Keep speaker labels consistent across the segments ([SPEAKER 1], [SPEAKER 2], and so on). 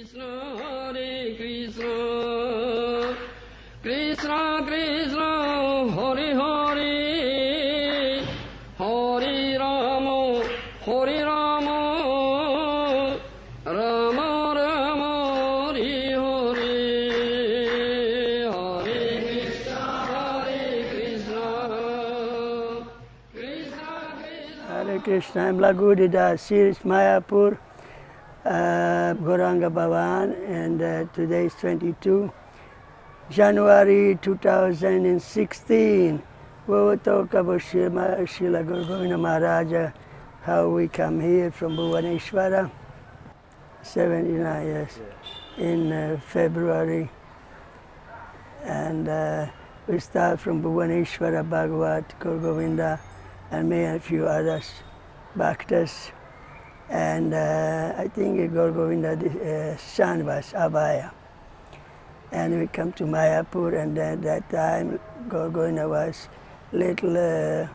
[SPEAKER 1] Krishna Krishna, Hare Hare, Hare Rama, Hare Rama, Rama Rama, Hare Hare, Hare Krishna, Krishna Krishna.
[SPEAKER 2] Hare Krishna, I'm Lagudi Das, here is Mayapur, Gauranga Bhavan, and today is 22 January 2016. We will talk about Srila Gour Govinda Maharaja, how we come here from Bhuvaneshwara, 79 years, in February. And we start from Bhuvaneshwara, Bhagavat, Gour Govinda, and me and a few others, Bhaktas. And I think Gour Govinda's son was Abhaya. And we come to Mayapur, and at that time Gour Govinda was little,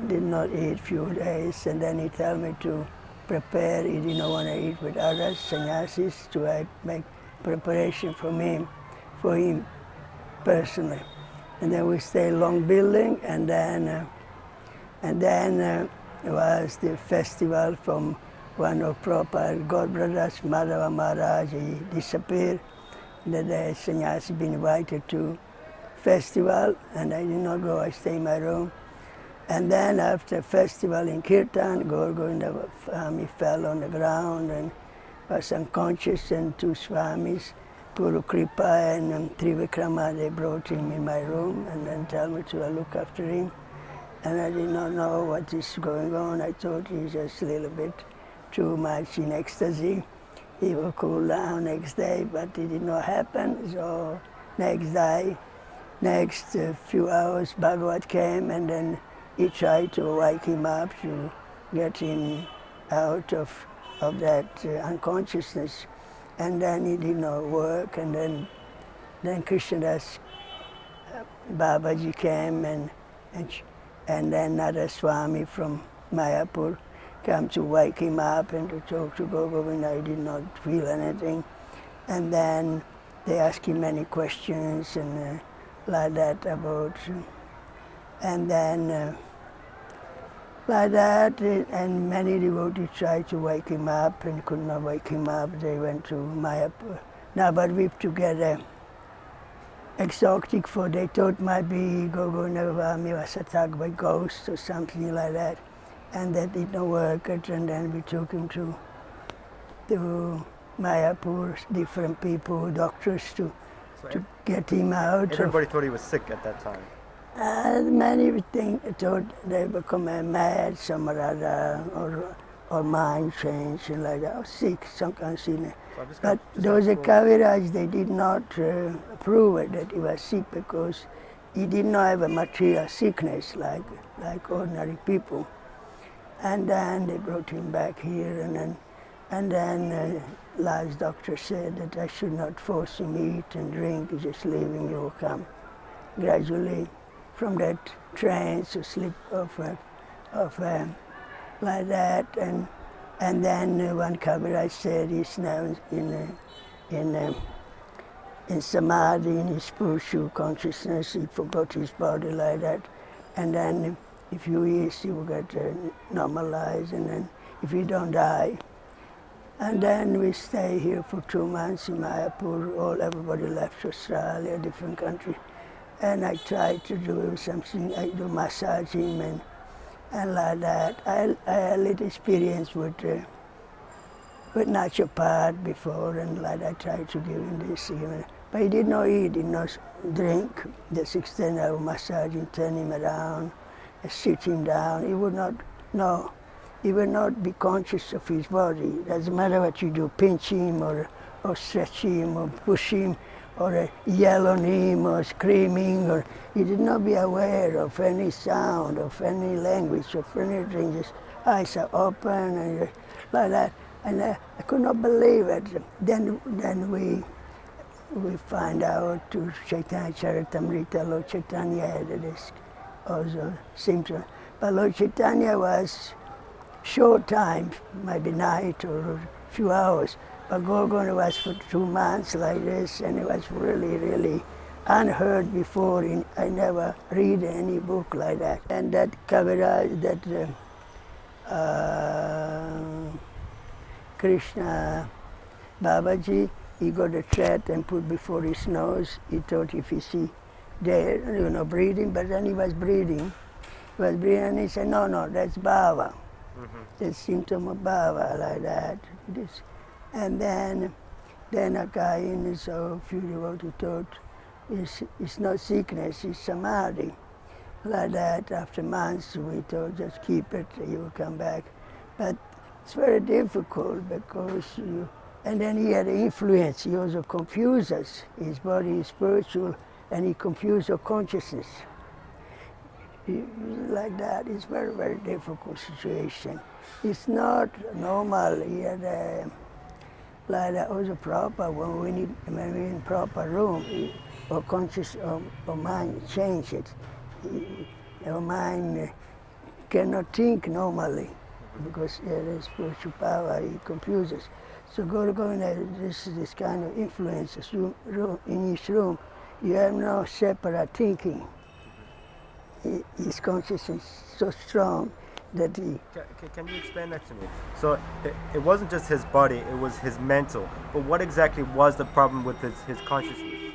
[SPEAKER 2] did not eat few days, and then he told me to prepare. He did not want to eat with others, sannyasis, to make preparation for him personally. And then we stay long building, and then was the festival from one of Prabhupada's god brothers, Madhava Maharaj. He disappeared. The sannyasi been invited to festival, and I did not go. I stayed in my room. And then after festival in Kirtan, Gour Govinda Swami fell on the ground and was unconscious, and two Swamis, Guru Kripa and Trivikrama, they brought him in my room and then told me to look after him. And I did not know what is going on. I thought he's just a little bit too much in ecstasy. He will cool down next day, but it did not happen. So next day, next few hours, Bhagavat came, and then he tried to wake him up to get him out of that unconsciousness. And then it did not work, and then Krishnadas Babaji came, and then another Swami from Mayapur came to wake him up and to talk to Gour Govinda. He did not feel anything. And then they asked him many questions and like that about, and then like that, and many devotees tried to wake him up and could not wake him up. They went to Mayapur. Navadvip to get Ecstatic, for they thought might be Gour Govinda Swami was attacked by ghosts or something like that. And that did not work, and then we took him to Mayapur, different people, doctors, to get him out.
[SPEAKER 3] Everybody thought he was sick at that time.
[SPEAKER 2] Many thought they become mad, some or other, or mind change and like that, or sick, some kind of sickness. But those Kaviraj, they did not prove it, that he was sick, because he did not have a material sickness like ordinary people. And then they brought him back here, and then last doctor said that I should not force him to eat and drink, just leave him. He will come gradually from that trance or sleep of like that. And then one Kaviraj said he's now in samadhi, in his spiritual consciousness. He forgot his body like that, and then a few years he will get normalized, and then if he don't die. And then we stay here for 2 months in Mayapur. Everybody left Australia, different country. And I try to do something. I do massage him and like that. I had a little experience with naturopath before, and like I tried to give him this. But he did not eat, did not drink. Just extend our massage and turn him around, sit him down. He would not know. He would not be conscious of his body. It doesn't matter what you do, pinch him or stretch him or push him or yell on him or screaming, or he did not be aware of any sound, of any language, of anything. Just eyes are open and like that. And I could not believe it. Then we find out to Chaitanya Charitamrita, Lord Chaitanya had this also symptom. But Lord Chaitanya was short time, maybe night or few hours. But Gour Govinda was for 2 months like this, and it was really, really unheard before. I never read any book like that. And that Kaviraj, that Krishna Babaji, he got a thread and put before his nose. He thought if he see there, breathing, but then he was breathing. He was breathing, and he said, no, that's bhava. That's symptom of bhava, like that. And then a guy in his few devotees thought, it's not sickness, it's samadhi. Like that, after months we thought, just keep it, you will come back. But it's very difficult because and then he had influence, he also confused us. His body is spiritual and he confused our consciousness. Like that, it's very, very difficult situation. It's not normal. He had like that also proper, when we're in proper room, our conscious, our mind change it. Our mind cannot think normally because there is spiritual power, it confuses. So Gour Govinda, this kind of influence in each room. You have no separate thinking. His consciousness is so strong that he...
[SPEAKER 3] Can you explain that to me? So it wasn't just his body, it was his mental. But what exactly was the problem with his consciousness?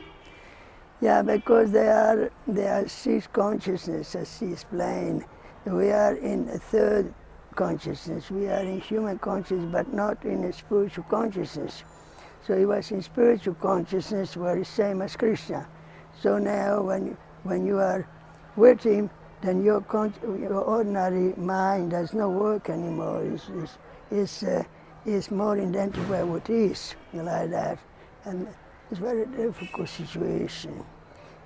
[SPEAKER 2] Yeah, because there are 6 consciousnesses, as he explained. We are in a third consciousness. We are in human consciousness, but not in a spiritual consciousness. So he was in spiritual consciousness, where he's same as Krishna. So now, when you are with him, then your ordinary mind does not work anymore. It's more identified with his, like that. And it's a very difficult situation.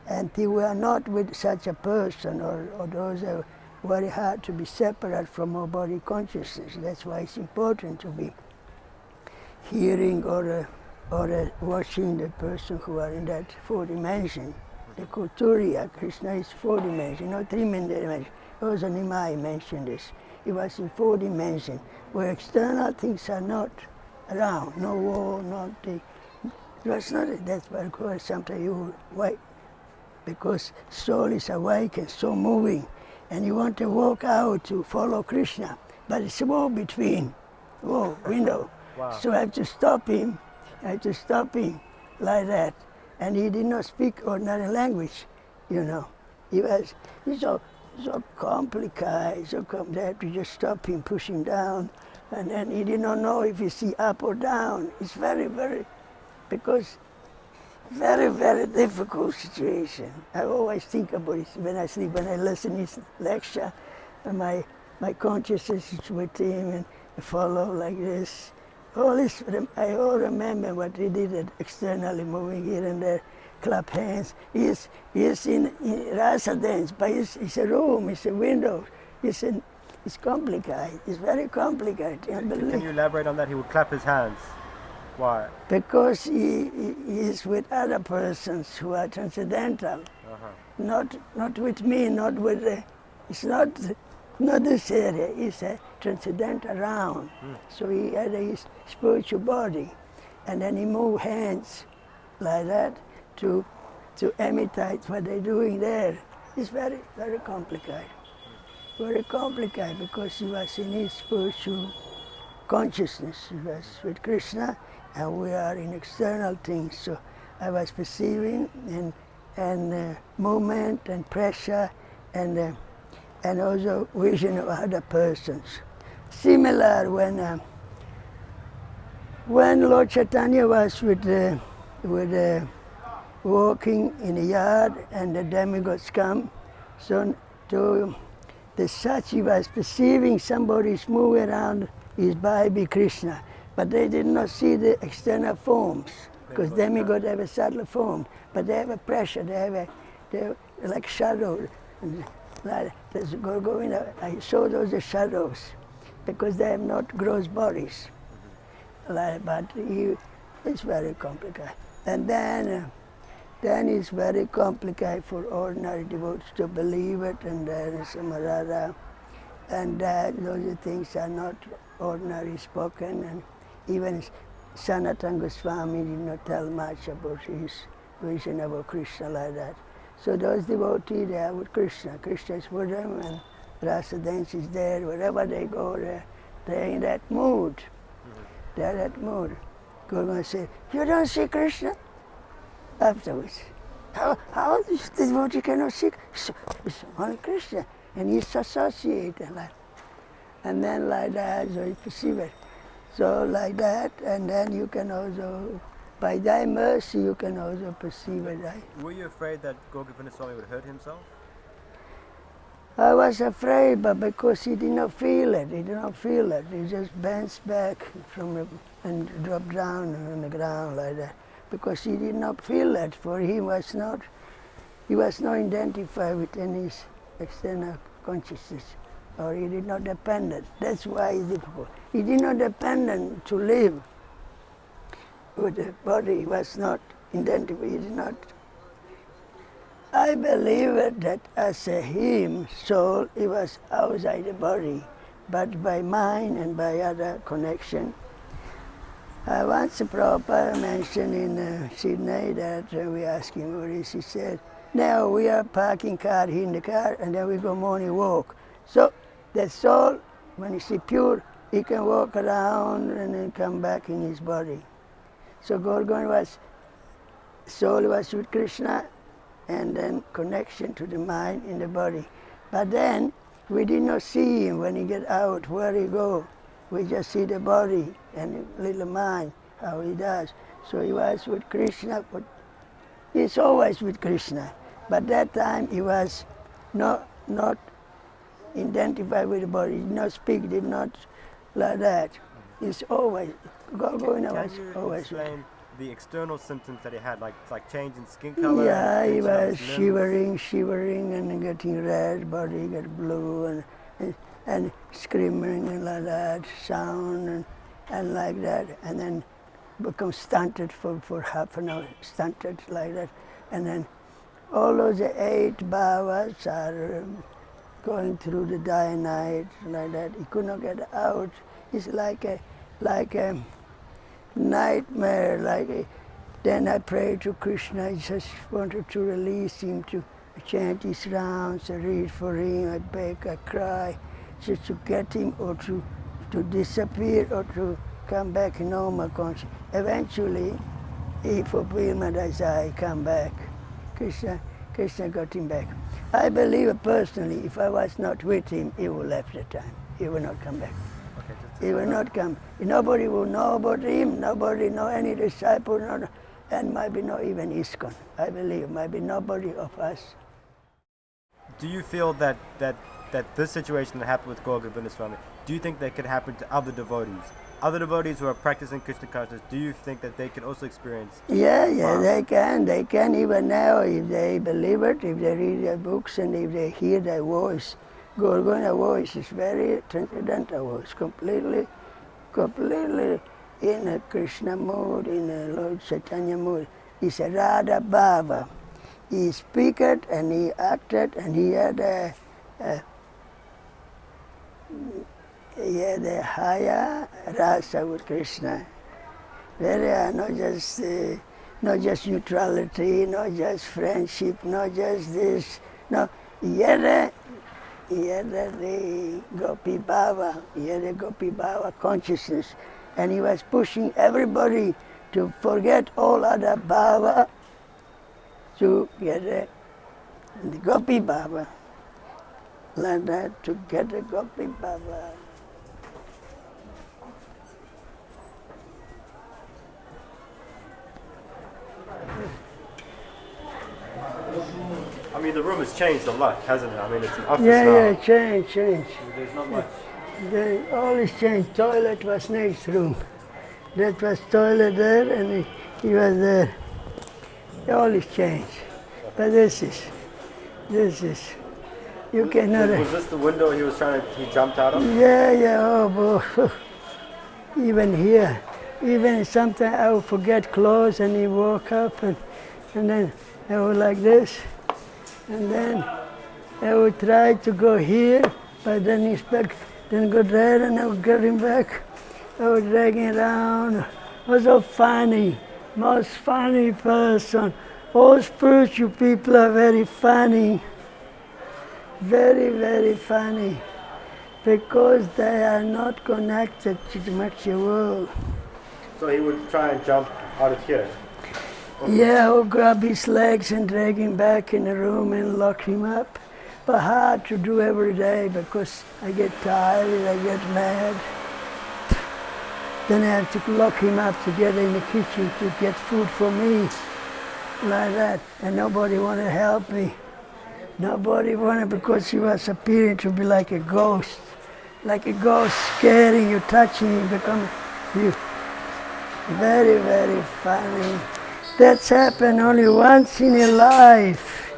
[SPEAKER 2] And we are not with such a person, or those are very hard to be separate from our body consciousness. That's why it's important to be hearing or watching the person who are in that 4 dimension. The Turiya, Krishna is 4 dimension, not 3 dimension. Also Nimai mentioned this. It was in 4 dimension, where external things are not around, no wall, not the... That's why sometimes you wait, because soul is awake and so moving, and you want to walk out to follow Krishna, but it's a wall between, window.
[SPEAKER 3] Wow.
[SPEAKER 2] So I have to stop him like that. And he did not speak ordinary language, He was so complicated, they had to just stop him, push him down, and then he did not know if he see up or down. It's very, very, because very, very difficult situation. I always think about it when I sleep, when I listen to his lecture, and my consciousness is with him and follow like this. I all remember what he did externally, moving here and there, clap hands. He's in rasa dance, but it's a room, it's a window. It's complicated. It's very complicated.
[SPEAKER 3] Can you elaborate on that? He would clap his hands. Why?
[SPEAKER 2] Because he is with other persons who are transcendental. Not with me, not with it's not this area, it's a transcendental round. So he had his spiritual body, and then he moved hands like that to imitate what they're doing there. It's very, very complicated. Very complicated, because he was in his spiritual consciousness. He was with Krishna, and we are in external things. So I was perceiving and movement and pressure and also vision of other persons. Similar when Lord Chaitanya was walking in the yard and the demigods come, so to the Sachi was perceiving somebody's moving around his baby Krishna, but they did not see the external forms, because demigods have a subtle form, but they have a pressure, they're like shadows. Like Gour Govinda, I saw those as shadows, because they have not gross bodies. But it's very complicated. And then it's very complicated for ordinary devotees to believe it, and then samadha, and those things are not ordinary spoken, Even Sanatana Goswami did not tell much about his vision about Krishna like that. So those devotees, they are with Krishna. Krishna is with them, and Rasa dance is there. Wherever they go, they're in that mood. They're in that mood. Gour Govinda said, "You don't see Krishna?" Afterwards, how this devotee cannot see? It's only Krishna, and he's associated like. And then like that, so you perceive it. So like that, and then you can also, by thy mercy, you can also perceive it. Right?
[SPEAKER 3] Were you afraid that Gour Govinda Swami would hurt himself?
[SPEAKER 2] I was afraid, but because he did not feel it, he just bends back from the, and dropped down on the ground like that. Because he did not feel it, for he was not identified with any external consciousness, or he did not dependent. That's why it's difficult. He did not dependent to live with the body. He was not identified. He did not. I believe that as a him, soul, he was outside the body, but by mind and by other connection. Once Prabhupada mentioned in Sydney that we asked him what is, he said, now we are parking car here in the car and then we go morning walk. So the soul, when he's pure, he can walk around and then come back in his body. So Gour Govinda soul was with Krishna, and then connection to the mind in the body. But then we did not see him when he get out, where he go. We just see the body and the little mind, how he does. So he was with Krishna, but he's always with Krishna. But that time he was not identified with the body, did not speak, did not like that. He's always, Gour Govinda was always with him.
[SPEAKER 3] The external symptoms that he had, like change in skin color?
[SPEAKER 2] Yeah, he was shivering and getting red, body got blue and screaming and like that, sound and like that, and then become stunted for half an hour, stunted like that. And then all those 8 bhavas are going through the day and night like that. He could not get out. It's like a nightmare. Then I prayed to Krishna. I just wanted to release him, to chant his rounds, I read for him, I beg, I cry, just to get him or to disappear or to come back in normal consciousness. Eventually, he fulfilled my desire, come back. Krishna got him back. I believe personally, if I was not with him, he would left the time. He will not come back. He will not come. Nobody will know about him, nobody know any disciple, and maybe not even Iskcon. I believe, maybe nobody of us.
[SPEAKER 3] Do you feel that this situation that happened with Gour Govinda Swami, do you think that could happen to other devotees? Other devotees who are practicing Krishna consciousness, do you think that they can also experience?
[SPEAKER 2] Yeah, they can even now, if they believe it, if they read their books and if they hear their voice. Gour Govinda's voice is very transcendental voice, completely in a Krishna mood, in a Lord Chaitanya mood. It's a Radha Bhava. He speaked and he acted and he had a higher rasa with Krishna. Very not just neutrality, not just friendship, not just this. No, he had the Gopi Bhava, he had a Gopi Bhava consciousness, and he was pushing everybody to forget all other Bhava to get the Gopi Bhava, like that, to get the Gopi Bhava.
[SPEAKER 3] I mean, the room has changed a lot, hasn't it? I mean, it's an office now.
[SPEAKER 2] Yeah, change.
[SPEAKER 3] There's not much.
[SPEAKER 2] All is changed. Toilet was next room. That was toilet there, and he was there. All is changed. But this is, you cannot.
[SPEAKER 3] Was this the window he jumped out of?
[SPEAKER 2] Yeah, oh, even here. Even sometimes I would forget clothes and he woke up and then I would like this. And then I would try to go here, but then he's back, then go there and I would get him back. I was dragging around. I was so funny, most funny person. All spiritual people are very funny, very, very funny, because they are not connected to the material world.
[SPEAKER 3] So he would try and jump out of here.
[SPEAKER 2] Yeah, I would grab his legs and drag him back in the room and lock him up. But hard to do every day because I get tired, I get mad. Then I have to lock him up together in the kitchen to get food for me, like that. And nobody wanted to help me. Nobody wanted, because he was appearing to be like a ghost scaring you, touching you, become you. Very, very funny. That's happened only once in your life.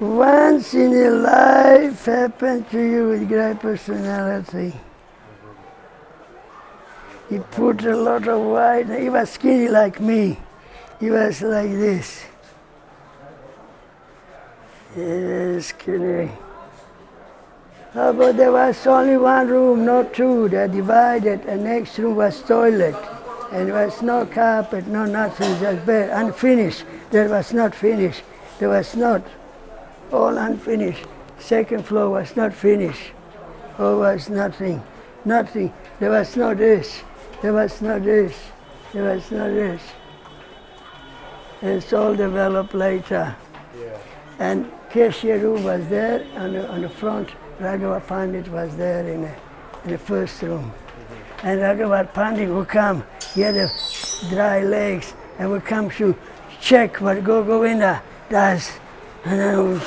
[SPEAKER 2] Once in your life happened to you with great personality. He put a lot of weight. He was skinny like me. He was like this. Yes, skinny. But there was only one room, not two. They divided. The next room was toilet. And there was no carpet, no nothing, just bed, unfinished. That was not finished. There was not. All unfinished. Second floor was not finished. Oh, was nothing. Nothing. There was no this. There was no this. There was no this. It's all developed later.
[SPEAKER 3] Yeah.
[SPEAKER 2] And cashier room was there on the front. Raghavat Pandit was there in the first room. Mm-hmm. And Raghavat Pandit would come. He had dry legs and would come to check what Gour Govinda does. And then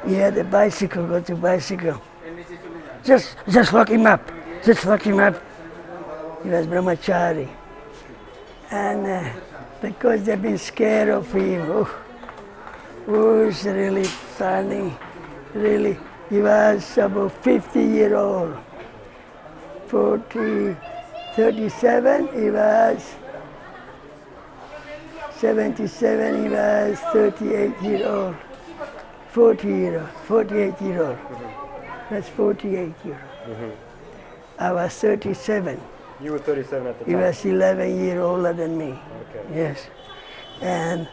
[SPEAKER 2] he had a bicycle, go to bicycle. Just lock him up. Just lock him up. He was brahmachari. And because they've been scared of him, it's really funny. Really, he was about 50-year-old. 37, he was 77, he was 38-year-old. 48-year-old. That's 48-year-old.
[SPEAKER 3] Mm-hmm.
[SPEAKER 2] I was 37.
[SPEAKER 3] You were 37 at the time.
[SPEAKER 2] He was 11 years older than me.
[SPEAKER 3] Okay.
[SPEAKER 2] Yes. And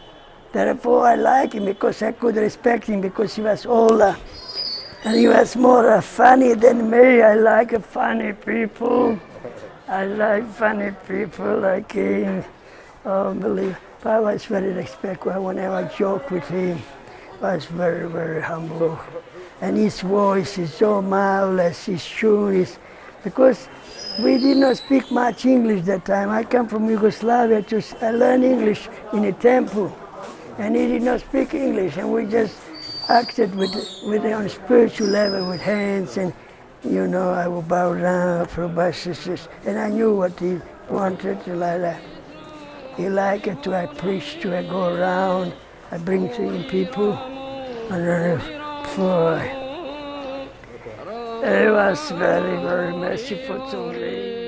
[SPEAKER 2] therefore I like him because I could respect him because he was older. And he was more funny than me. I like funny people. I like funny people like him. Oh, believe. But I was very respectful whenever I joke with him. I was very, very humble. And his voice is so marvelous, his tune is, because we did not speak much English that time. I come from Yugoslavia I learned English in a temple. And he did not speak English, and we just acted with on a spiritual level with hands, and I would bow down for obeisances, and I knew what he wanted like that. He liked it to I preach to, I go around, I bring to him people, and boy, it was very, very merciful to me.